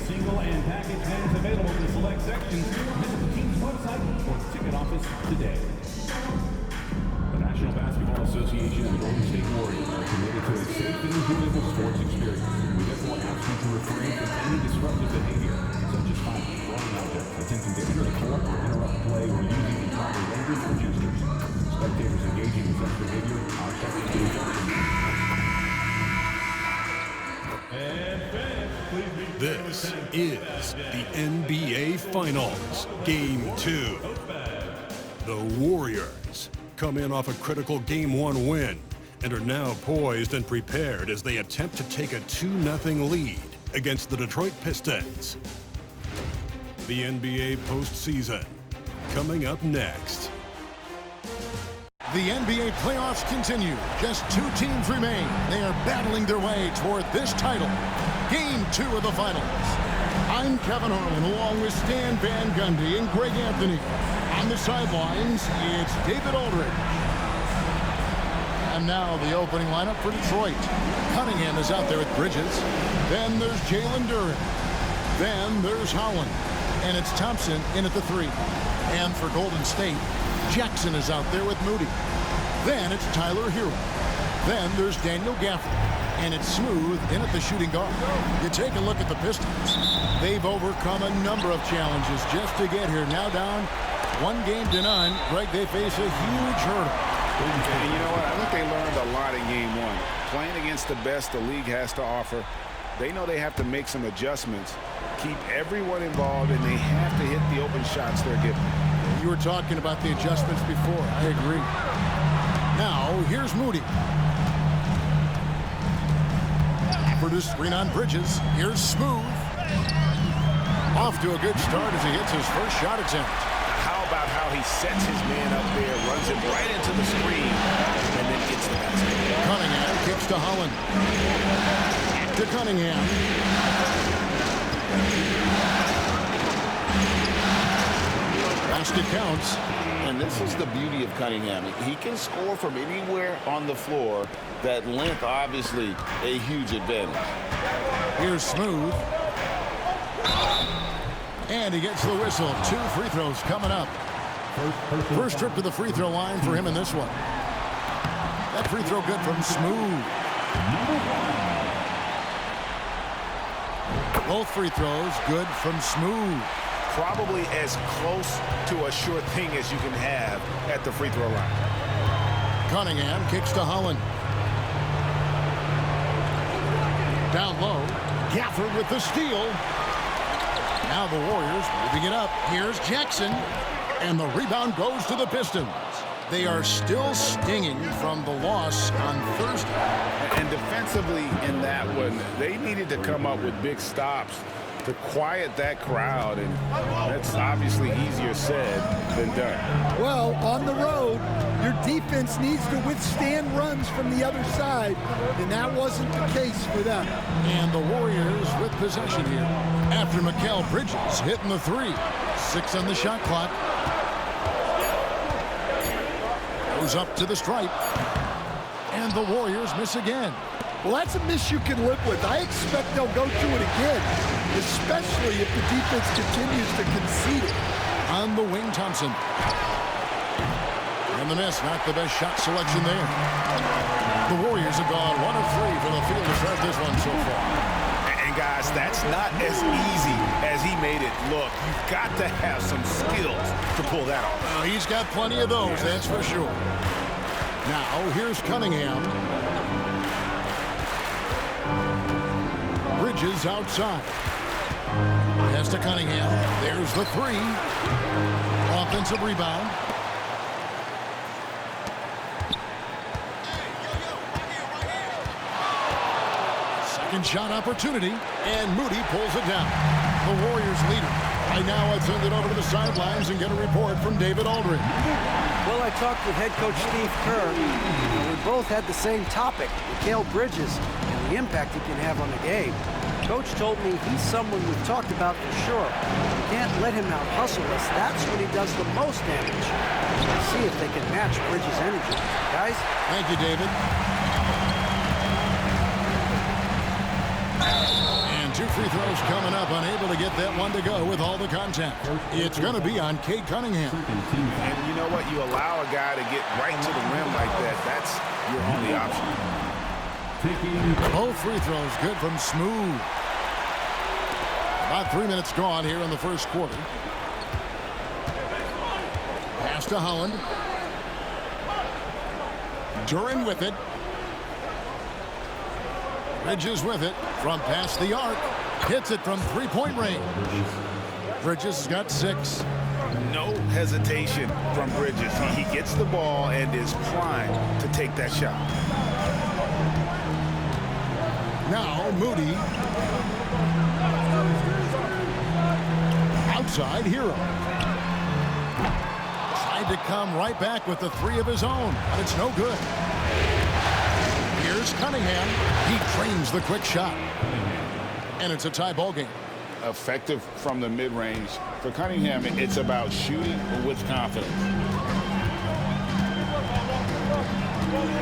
single and package vans available in select sections. Visit the team's website or ticket office today. The National Basketball Association and Golden State Warriors are committed to a safe and enjoyable sports experience. We therefore ask you to refrain from any disruptive behavior, such as fighting, throwing objects, attempting to enter the court or interrupt play, or using improper language or gestures. Spectators engaging in such behavior are subject to ejection. This is the NBA Finals, Game 2. The Warriors come in off a critical Game 1 win and are now poised and prepared as they attempt to take a 2-0 lead against the Detroit Pistons. The NBA postseason coming up next. The NBA playoffs continue. Just 2 teams remain. They are battling their way toward this title. Game 2 of the finals. I'm Kevin Harlan along with Stan Van Gundy and Greg Anthony. On the sidelines, it's David Aldridge. And now the opening lineup for Detroit. Cunningham is out there with Bridges. Then there's Jalen Duren. Then there's Howland. And it's Thompson in at the 3. And for Golden State, Jackson is out there with Moody. Then it's Tyler Hero. Then there's Daniel Gafford. And it's Smooth in at the shooting guard. You take a look at the Pistons. They've overcome a number of challenges just to get here. Now down 1-0. Greg, they face a huge hurdle. And you know what? I think they learned a lot in Game 1. Playing against the best the league has to offer, they know they have to make some adjustments, keep everyone involved, and they have to hit the open shots they're given. You were talking about the adjustments before. I agree. Now, here's Moody. For the screen on Bridges. Here's Smooth. Off to a good start as he hits his first shot attempt. How about how he sets his man up there, runs it right into the screen, and then gets the basket. Cunningham kicks to Holland. To Cunningham. Basket counts. And this is the beauty of Cunningham. He can score from anywhere on the floor. That length, obviously, a huge advantage. Here's Smooth. And he gets the whistle. 2 free throws coming up. First trip to the free throw line for him in this one. That free throw good from Smooth. Both free throws good from Smooth. Probably as close to a sure thing as you can have at the free throw line. Cunningham kicks to Holland. Down low. Gafford with the steal. Now the Warriors moving it up. Here's Jackson. And the rebound goes to the Pistons. They are still stinging from the loss on Thursday. And defensively in that one, they needed to come up with big stops to quiet that crowd, and that's obviously easier said than done. Well, on the road, your defense needs to withstand runs from the other side, and that wasn't the case for them. And the Warriors with possession here after Mikal Bridges hitting the 3. 6 on the shot clock. Goes up to the stripe. And the Warriors miss again. Well, that's a miss you can live with. I expect they'll go through it again, especially if the defense continues to concede it. On the wing, Thompson. And the miss, not the best shot selection there. The Warriors have gone 1 of 3 from the field to start this one so far. And guys, that's not as easy as he made it look. You've got to have some skills to pull that off. He's got plenty of those, that's for sure. Now, here's Cunningham. Bridges outside. Pass to Cunningham. There's the 3. Offensive rebound. Second shot opportunity. And Moody pulls it down. The Warriors leader. Right now, I send it over to the sidelines and get a report from David Aldridge. Well, I talked with head coach Steve Kerr. We both had the same topic, Mikal Bridges, and the impact he can have on the game. Coach told me he's someone we've talked about for sure. We can't let him out-hustle us. That's when he does the most damage. We'll see if they can match Bridges' energy. Guys? Thank you, David. And 2 free throws coming up, unable to get that one to go with all the contact. It's going to be on Cade Cunningham. And you know what? You allow a guy to get right to the rim like that. That's your only option. Both free throws good from Smooth. About 3 minutes gone here in the first quarter. Pass to Holland. Duren with it. Bridges with it from past the arc. Hits it from three-point range. Bridges has got 6. No hesitation from Bridges. He gets the ball and is primed to take that shot. Now Moody. Outside Hero. Tried to come right back with the 3 of his own, but it's no good. Here's Cunningham. He trains the quick shot. And it's a tie ball game. Effective from the mid-range. For Cunningham, it's about shooting with confidence.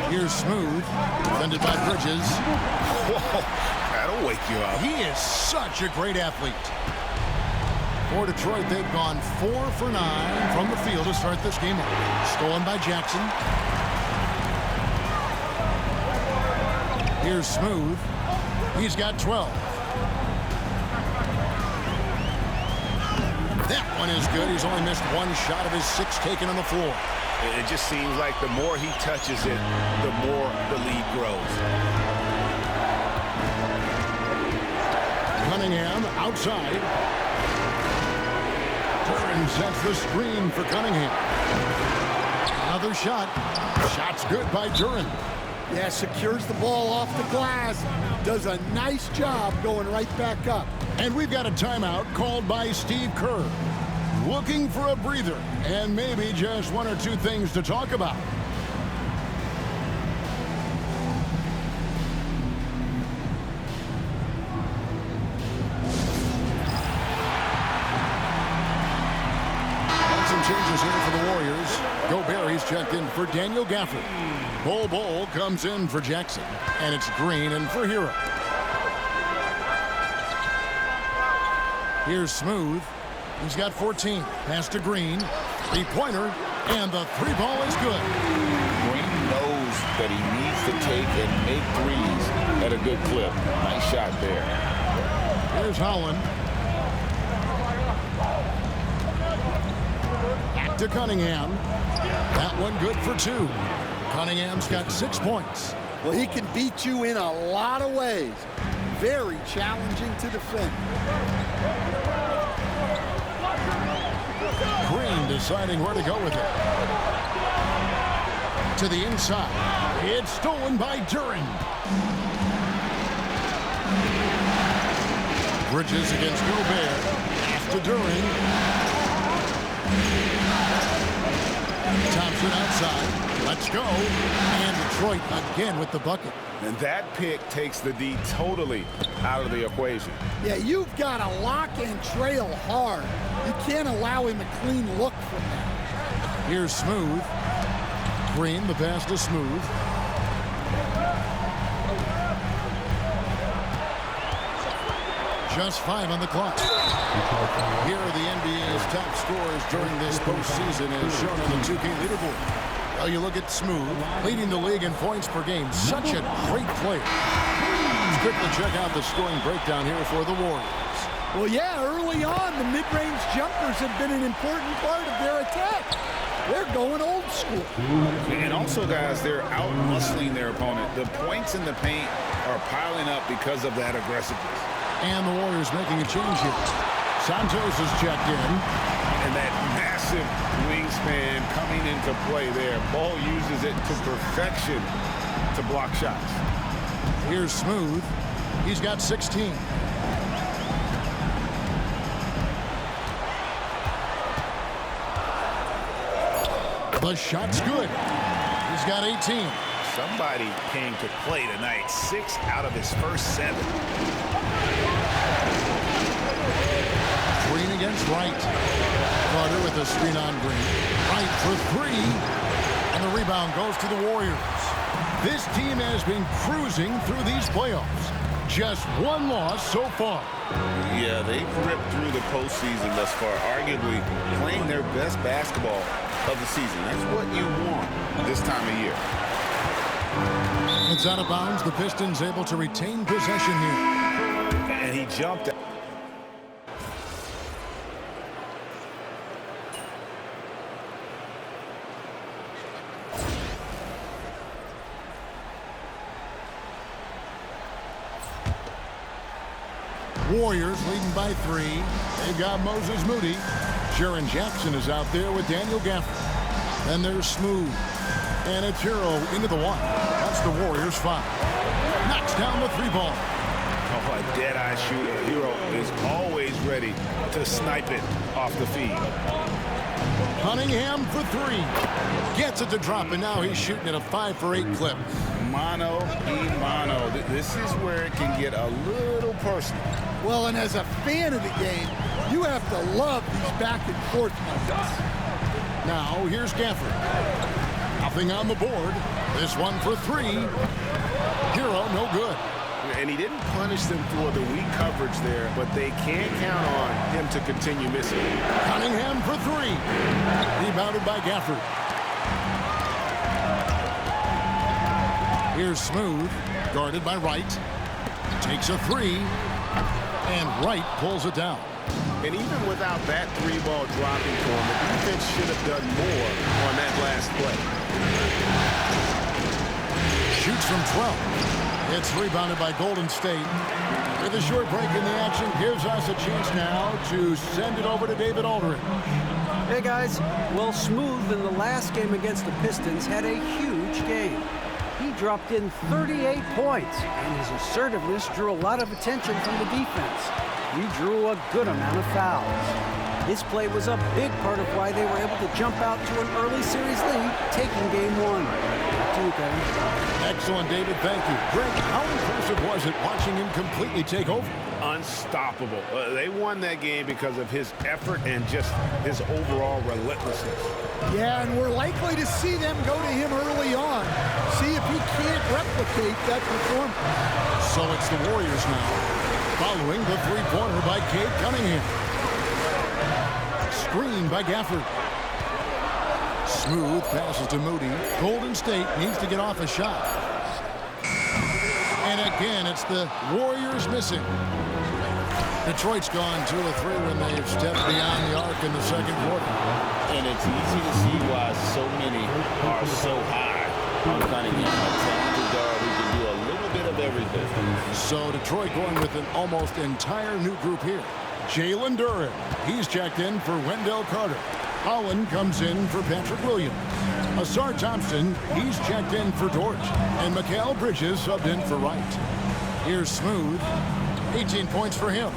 Here's Smooth. Defended by Bridges. Whoa, that'll wake you up. He is such a great athlete. For Detroit, they've gone 4 for 9 from the field to start this game off. Stolen by Jackson. Here's Smooth. He's got 12. That one is good. He's only missed 1 shot of his 6 taken on the floor. It just seems like the more he touches it, the more the lead grows. Cunningham outside. Duren sets the screen for Cunningham. Another shot. Shot's good by Duren. Yeah, secures the ball off the glass. Does a nice job going right back up. And we've got a timeout called by Steve Kerr. Looking for a breather and maybe just 1 or 2 things to talk about. Some changes here for the Warriors. Gobert's checked in for Daniel Gafford. Bol comes in for Jackson. And it's Green in for Hero. Here's Smooth. He's got 14. Pass to Green. 3-pointer. And the 3 ball is good. Green knows that he needs to take and make threes at a good clip. Nice shot there. Here's Holland. Back to Cunningham. That one good for 2. Cunningham's got 6 points. Well, he can beat you in a lot of ways. Very challenging to defend. Green deciding where to go with it. To the inside. It's stolen by Duren. Bridges against Gobert. Pass to Duren. Thompson outside. Let's go. And Detroit again with the bucket. And that pick takes the D totally out of the equation. Yeah, you've got to lock and trail hard. You can't allow him a clean look from that. Here's Smooth. Green, the pass to Smooth. Just 5 on the clock. Here are the NBA's top scorers during this postseason as shown on the 2K leaderboard. Well, you look at Smooth, leading the league in points per game. Such a great player. Let's quickly check out the scoring breakdown here for the Warriors. Well, yeah, early on, the mid-range jumpers have been an important part of their attack. They're going old school. And also, guys, they're out-muscling their opponent. The points in the paint are piling up because of that aggressiveness. And the Warriors making a change here. Santos is checked in. And that massive wingspan coming into play there. Ball uses it to perfection to block shots. Here's Smooth. He's got 16. The shot's good. He's got 18. Somebody came to play tonight. 6 out of his first 7. Green against Wright. Carter with a screen on Green. Wright for 3. And the rebound goes to the Warriors. This team has been cruising through these playoffs. Just one loss so far. Yeah, they've ripped through the postseason thus far, arguably playing their best basketball of the season. That's what you want this time of year. It's out of bounds. The Pistons able to retain possession here. And he jumped. Warriors leading by 3. They've got Moses Moody. Jaren Jackson is out there with Daniel Gafford. Then there's Smooth. And it's Hero into the 1. That's the Warriors' 5. Knocks down the 3 ball. Oh, a dead-eye shooter. Hero is always ready to snipe it off the feed. Cunningham for 3. Gets it to drop, and now he's shooting at a 5 for 8 clip. Mano y mano. This is where it can get a little personal. Well, and as a fan of the game, you have to love these back and forth moments. Now here's Gafford. Nothing on the board. This one for 3. Hero, no good. And he didn't punish them for the weak coverage there, but they can't count on him to continue missing. Cunningham for 3. Rebounded by Gafford. Here's Smooth, guarded by Wright. Takes a 3, and Wright pulls it down. And even without that 3-ball dropping for him, the defense should have done more on that last play. Shoots from 12. It's rebounded by Golden State. With a short break in the action, gives us a chance now to send it over to David Aldridge. Hey, guys. Well, Smooth in the last game against the Pistons had a huge game. He dropped in 38 points, and his assertiveness drew a lot of attention from the defense. He drew a good amount of fouls. His play was a big part of why they were able to jump out to an early series lead, taking Game 1. Back to you, Kevin. Excellent, David. Thank you. Greg, how impressive was it watching him completely take over? Unstoppable. They won that game because of his effort and just his overall relentlessness. Yeah, and we're likely to see them go to him early on. See if he can't replicate that performance. So it's the Warriors now, following the 3-pointer by Cade Cunningham. Screen by Gafford. Smooth passes to Moody. Golden State needs to get off a shot. And again, it's the Warriors missing. Detroit's gone 2 of 3 when they've stepped beyond the arc in the second quarter. And it's easy to see why so many are so high on Cunningham. A talented guard who can do a little bit of everything. So Detroit going with an almost entire new group here. Jalen Duren, he's checked in for Wendell Carter. Holland comes in for Patrick Williams. Asar Thompson, he's checked in for Dort. And Mikal Bridges subbed in for Wright. Here's Smooth, 18 points for him.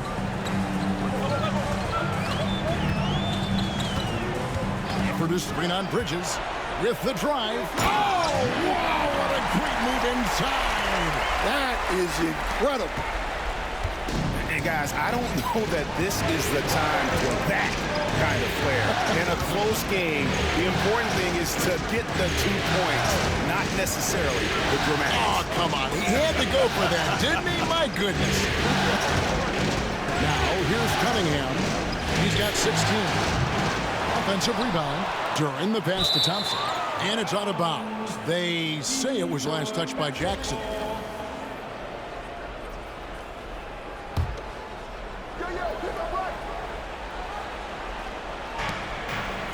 For the screen on Bridges with the drive. Oh, wow, what a great move inside. That is incredible. And guys, I don't know that this is the time for that kind of flair. In a close game, the important thing is to get the 2 points, not necessarily the dramatics. Oh, come on. He had to go for that, didn't he? My goodness. Now, here's Cunningham. He's got 16. Offensive rebound during the pass to Thompson. And it's out of bounds. They say it was last touched by Jackson.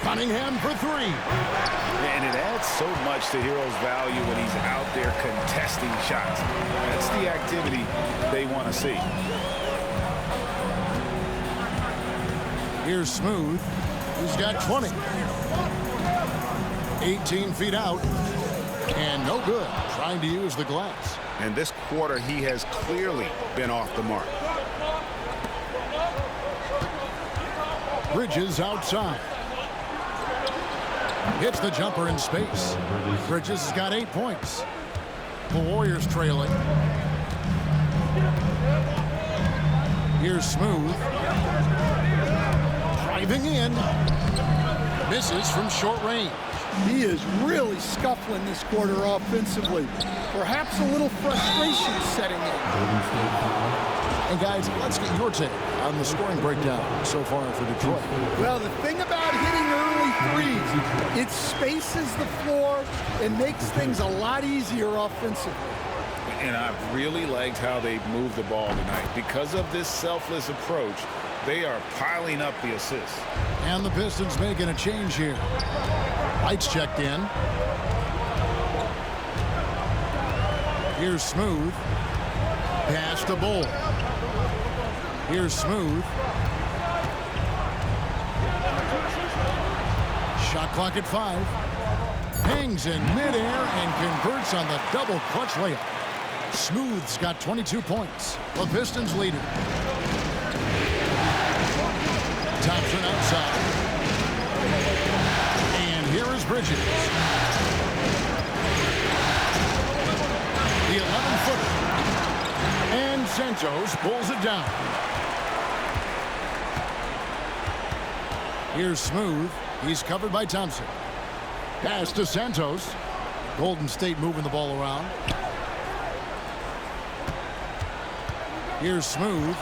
Cunningham for 3. And it adds so much to Hero's value when he's out there contesting shots. That's the activity they want to see. Here's Smooth. He's got 20. 18 feet out. And no good. Trying to use the glass. And this quarter, he has clearly been off the mark. Bridges outside. Hits the jumper in space. Bridges has got 8 points. The Warriors trailing. Here's Smooth. Driving in. Misses from short range. He is really scuffling this quarter offensively. Perhaps a little frustration setting in. And guys, let's get your take on the scoring breakdown so far for Detroit. Well, the thing about hitting early threes, it spaces the floor and makes things a lot easier offensively. And I've really liked how they've moved the ball tonight. Because of this selfless approach, they are piling up the assists. And the Pistons making a change here. Lights checked in. Here's Smooth. Pass to Bull. Here's Smooth. Shot clock at 5. Hangs in midair and converts on the double clutch layup. Smooth's got 22 points. The Pistons lead it. Thompson outside. And here is Bridges. The 11-footer. And Santos pulls it down. Here's Smooth. He's covered by Thompson. Pass to Santos. Golden State moving the ball around. Here's Smooth.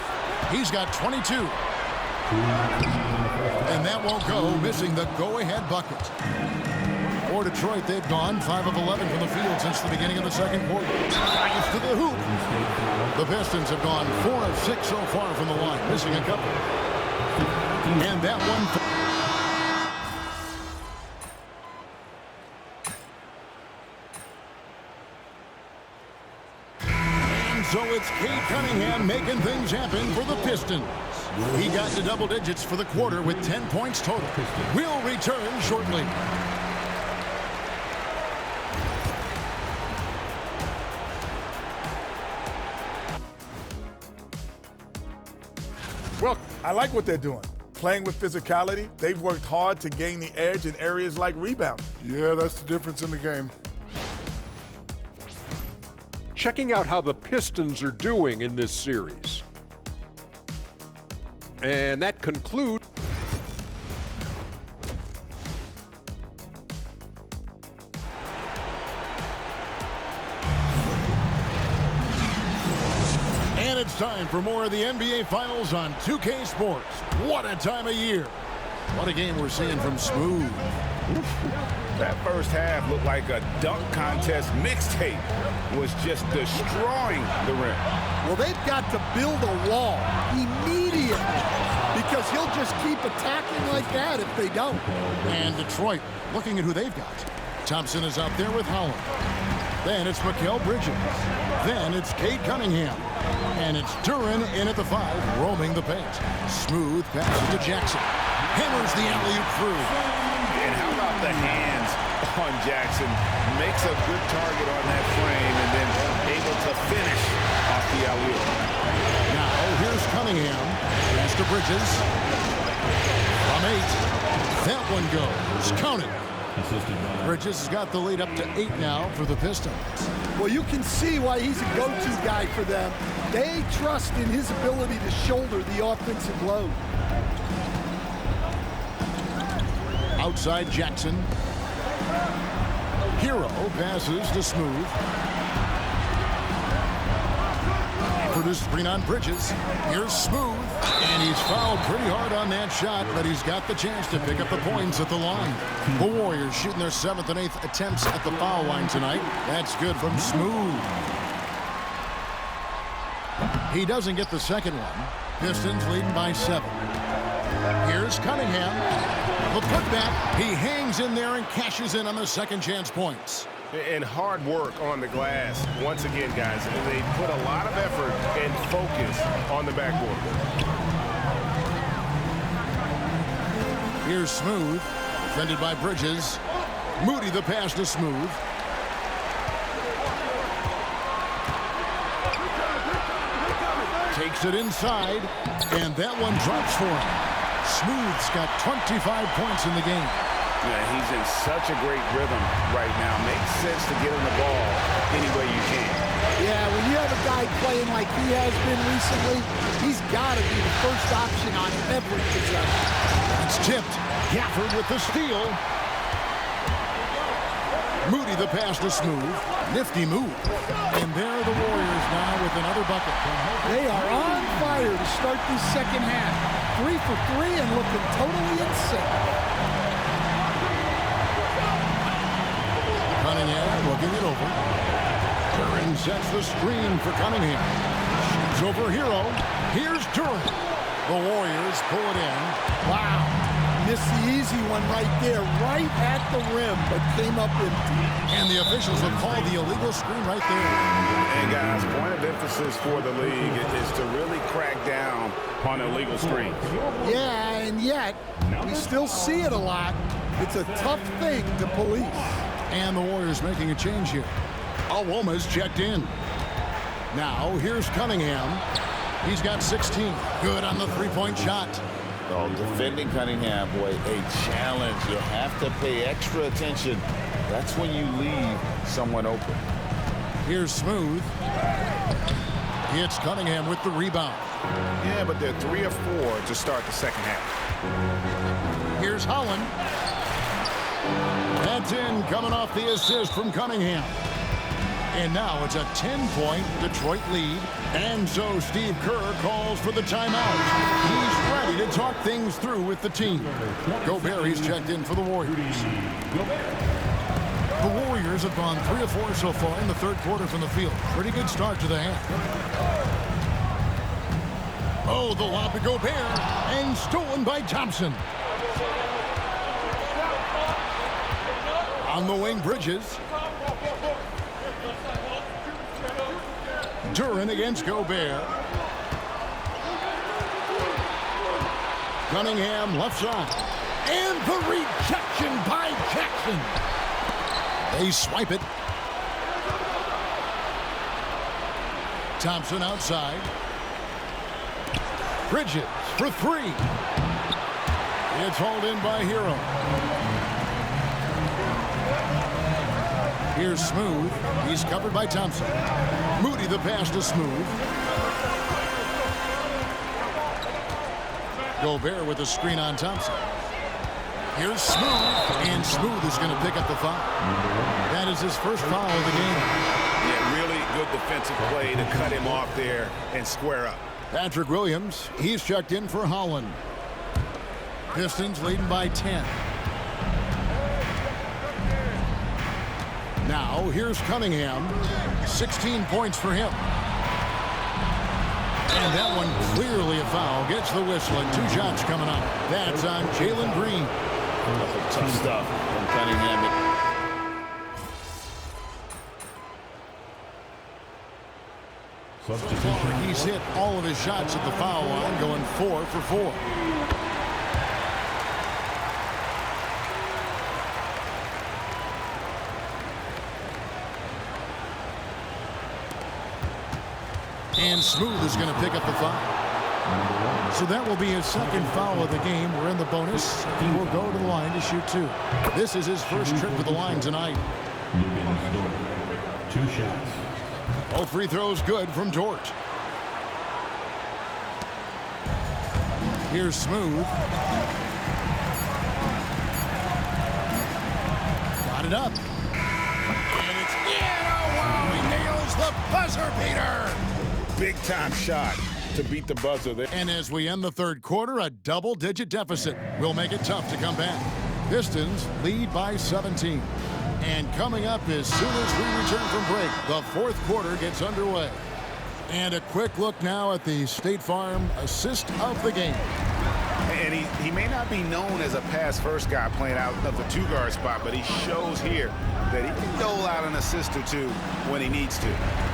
He's got 22. And that won't go, missing the go-ahead bucket. For Detroit, they've gone 5 of 11 from the field since the beginning of the second quarter. Drives to the hoop. The Pistons have gone 4 of 6 so far from the line, missing a couple. And that one... So it's Cade Cunningham making things happen for the Pistons. He got to double digits for the quarter with 10 points total. We'll return shortly. Well, I like what they're doing. Playing with physicality, they've worked hard to gain the edge in areas like rebounding. Yeah, that's the difference in the game. Checking out how the Pistons are doing in this series. And that concludes. And it's time for more of the NBA Finals on 2K Sports. What a time of year. What a game we're seeing from Smooth. That first half looked like a dunk contest mixtape. Was just destroying the rim. Well, they've got to build a wall immediately because he'll just keep attacking like that if they don't. And Detroit, looking at who they've got. Thompson is out there with Howland. Then it's Mikal Bridges. Then it's Cade Cunningham. And it's Duren in at the 5, roaming the paint. Smooth passes to Jackson. Hammers the alley-oop through. And how about the hands on Jackson? Makes a good target on that frame and then able to finish off the alley-oop. Now here's Cunningham. Pass to Bridges. From 8. That one goes. Count it. Bridges has got the lead up to 8 now for the Pistons. Well, you can see why he's a go-to guy for them. They trust in his ability to shoulder the offensive load. Outside Jackson. Hero passes to Smooth. For the screen on Bridges. Here's Smooth. And he's fouled pretty hard on that shot, but he's got the chance to pick up the points at the line. The Warriors shooting their 7th and 8th attempts at the foul line tonight. That's good from Smooth. He doesn't get the second one. Pistons leading by 7. Here's Cunningham. The putback. He hangs in there and cashes in on the second chance points. And hard work on the glass. Once again, guys, they put a lot of effort and focus on the backboard. Here's Smooth. Defended by Bridges. Moody the pass to Smooth. Takes it inside. And that one drops for him. Smooth's got 25 points in the game. Yeah, he's in such a great rhythm right now. Makes sense to get him the ball any way you can. Yeah, when you have a guy playing like he has been recently, he's got to be the first option on every possession. It's tipped. Gafford with the steal. Moody the pass to Smooth. Nifty move. And there are the Warriors now with another bucket. They are on fire to start this second half. 3 for 3 and looking totally in sync. Cunningham looking it over. Duran sets the screen for Cunningham. Shoots over Hero. Here's Duran. The Warriors pull it in. Wow. Missed the easy one right there, right at the rim, but came up empty. And the officials have called the illegal screen right there. And guys, point of emphasis for the league is to really crack down on illegal screens. Yeah, and yet, we still see it a lot. It's a tough thing to police. And the Warriors making a change here. Alwoma's checked in. Now, here's Cunningham. He's got 16. Good on the three-point shot. Oh, defending Cunningham, boy, a challenge. You have to pay extra attention. That's when you leave someone open. Here's Smooth. It's Cunningham with the rebound. Yeah, but they're 3 of 4 to start the second half. Here's Holland. That's in, coming off the assist from Cunningham. And now it's a 10-point Detroit lead. And so Steve Kerr calls for the timeout. He's ready to talk things through with the team. Gobert, he's checked in for the Warriors. The Warriors have gone 3 of 4 so far in the third quarter from the field. Pretty good start to the half. Oh, the lob to Gobert. And stolen by Thompson. On the wing, Bridges. Duran against Gobert. Cunningham left side. And the rejection by Jackson. They swipe it. Thompson outside. Bridges for 3. It's hauled in by Hero. Here's Smooth. He's covered by Thompson. Moody the pass to Smooth. Gobert with a screen on Thompson. Here's Smooth. And Smooth is going to pick up the foul. That is his first foul of the game. Yeah, really good defensive play to cut him off there and square up. Patrick Williams, he's checked in for Holland. Pistons leading by 10. Now, here's Cunningham. 16 points for him. And that one clearly a foul. Gets the whistle and 2 shots coming up. That's on Jalen Green. Tough stuff from Cunningham. So far, he's hit all of his shots at the foul line, going 4 for 4. And Smooth is going to pick up the foul. So that will be his second foul of the game. We're in the bonus. He will go to the line to shoot 2. This is his first trip to the line tonight. 2 shots. All free throws good from Dort. Here's Smooth. Got it up. And it's in. Oh, wow, he nails the buzzer beater. Big time shot to beat the buzzer there. And as we end the third quarter, a double-digit deficit will make it tough to come back. Pistons lead by 17. And coming up as soon as we return from break, the fourth quarter gets underway. And a quick look now at the State Farm assist of the game. And he may not be known as a pass-first guy playing out of the 2-guard spot, but he shows here that he can dole out an assist or 2 when he needs to.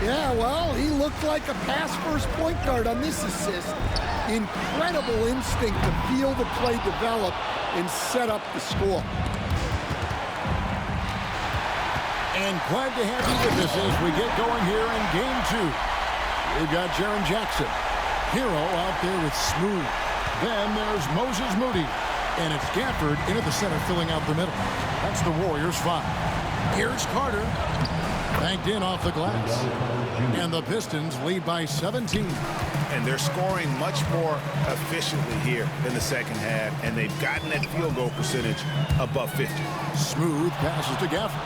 Yeah, well, he looked like a pass-first point guard on this assist. Incredible instinct to feel the play develop and set up the score. And glad to have you with us as we get going here in game 2. We've got Jaren Jackson. Hero out there with Smooth. Then there's Moses Moody. And it's Gafford into the center, filling out the middle. That's the Warriors 5. Here's Carter. Banked in off the glass. And the Pistons lead by 17. And they're scoring much more efficiently here in the second half. And they've gotten that field goal percentage above 50. Smooth passes to Gafford.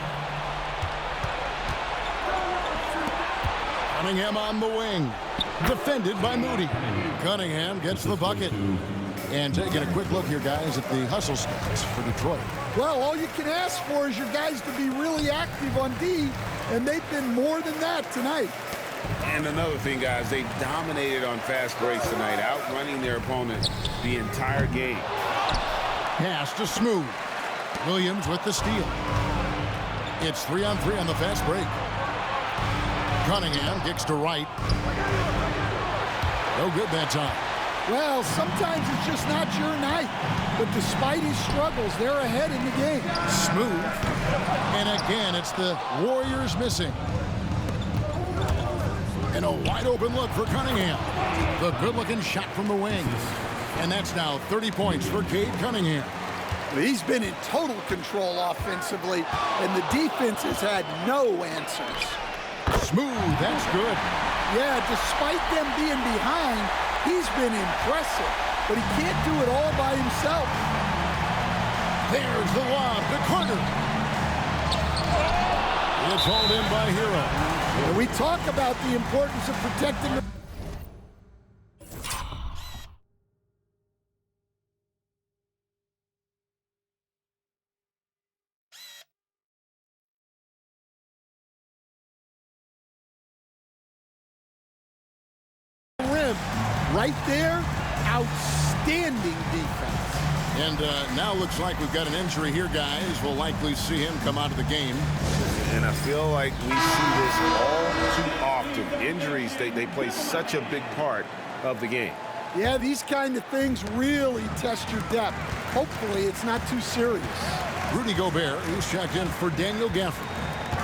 Cunningham on the wing. Defended by Moody. Cunningham gets the bucket. And taking a quick look here, guys, at the hustle stats for Detroit. Well, all you can ask for is your guys to be really active on D, and they've been more than that tonight. And another thing, guys, they dominated on fast breaks tonight, outrunning their opponent the entire game. Pass to Smooth. Williams with the steal. It's 3-on-3 on the fast break. Cunningham kicks to right. No good that time. Well, sometimes it's just not your night. But despite his struggles, they're ahead in the game. Smooth. And again, it's the Warriors missing. And a wide open look for Cunningham. The good-looking shot from the wing. And that's now 30 points for Cade Cunningham. He's been in total control offensively, and the defense has had no answers. Smooth, that's good. Yeah, despite them being behind, he's been impressive, but he can't do it all by himself. There's the lob to Carter. It's hauled in by Hero. And we talk about the importance of protecting the rim. Right there, outstanding defense. And now looks like we've got an injury here, guys. We'll likely see him come out of the game. And I feel like we see this all too often. Injuries, they play such a big part of the game. Yeah, these kind of things really test your depth. Hopefully, it's not too serious. Rudy Gobert, he's checked in for Daniel Gafford.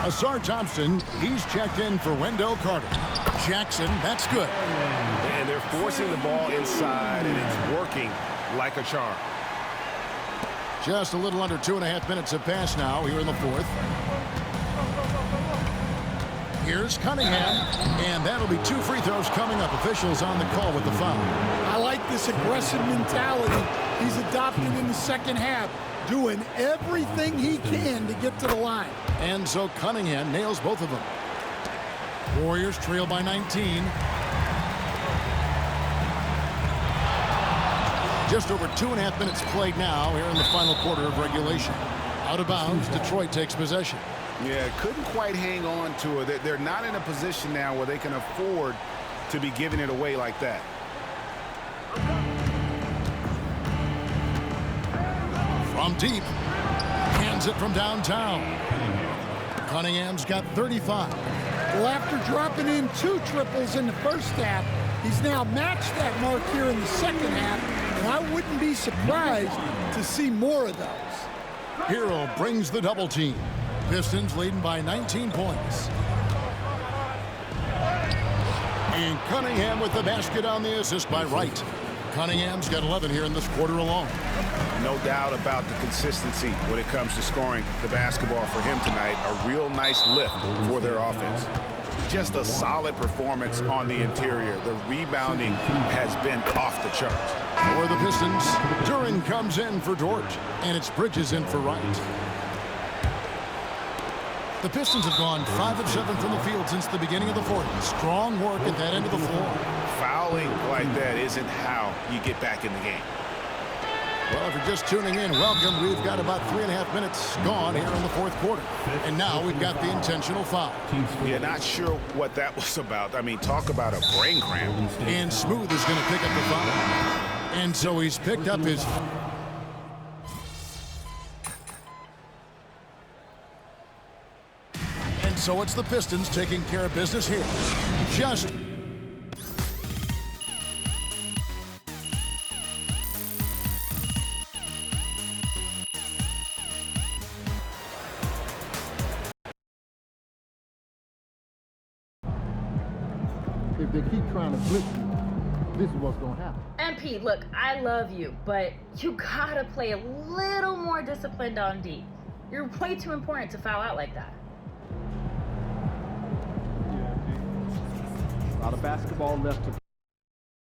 Asar Thompson, he's checked in for Wendell Carter. Jackson, that's good. And they're forcing the ball inside, and it's working like a charm. Just a little under 2.5 minutes have passed now here in the fourth. Here's Cunningham, and that'll be 2 free throws coming up. Officials on the call with the foul. I like this aggressive mentality he's adopted in the second half, doing everything he can to get to the line. And so Cunningham nails both of them. Warriors trail by 19. Just over 2.5 minutes played now here in the final quarter of regulation. Out of bounds, Detroit takes possession. Yeah, couldn't quite hang on to it. They're not in a position now where they can afford to be giving it away like that. From deep, hands it from downtown. Cunningham's got 35. Well, after dropping in 2 triples in the first half, he's now matched that mark here in the second half, and I wouldn't be surprised to see more of those. Hero brings the double team. Pistons leading by 19 points. And Cunningham with the basket on the assist by Wright. Cunningham's got 11 here in this quarter alone. No doubt about the consistency when it comes to scoring the basketball for him tonight. A real nice lift for their offense. Just a solid performance on the interior. The rebounding has been off the charts. For the Pistons, Duren comes in for Dort, and it's Bridges in for Wright. The Pistons have gone 5 of 7 from the field since the beginning of the fourth. Strong work at that end of the floor. Fouling like that isn't how you get back in the game. Well, if you're just tuning in, welcome. We've got about 3.5 minutes gone here in the fourth quarter. And now we've got the intentional foul. Yeah, not sure what that was about. I mean, talk about a brain cramp. And Smooth is going to pick up the foul. And so he's picked up his... And so it's the Pistons taking care of business here. Just... If they keep trying to blitz you, this is what's going to happen. And Pete, look, I love you, but you gotta play a little more disciplined on D. You're way too important to foul out like that. A lot of basketball left to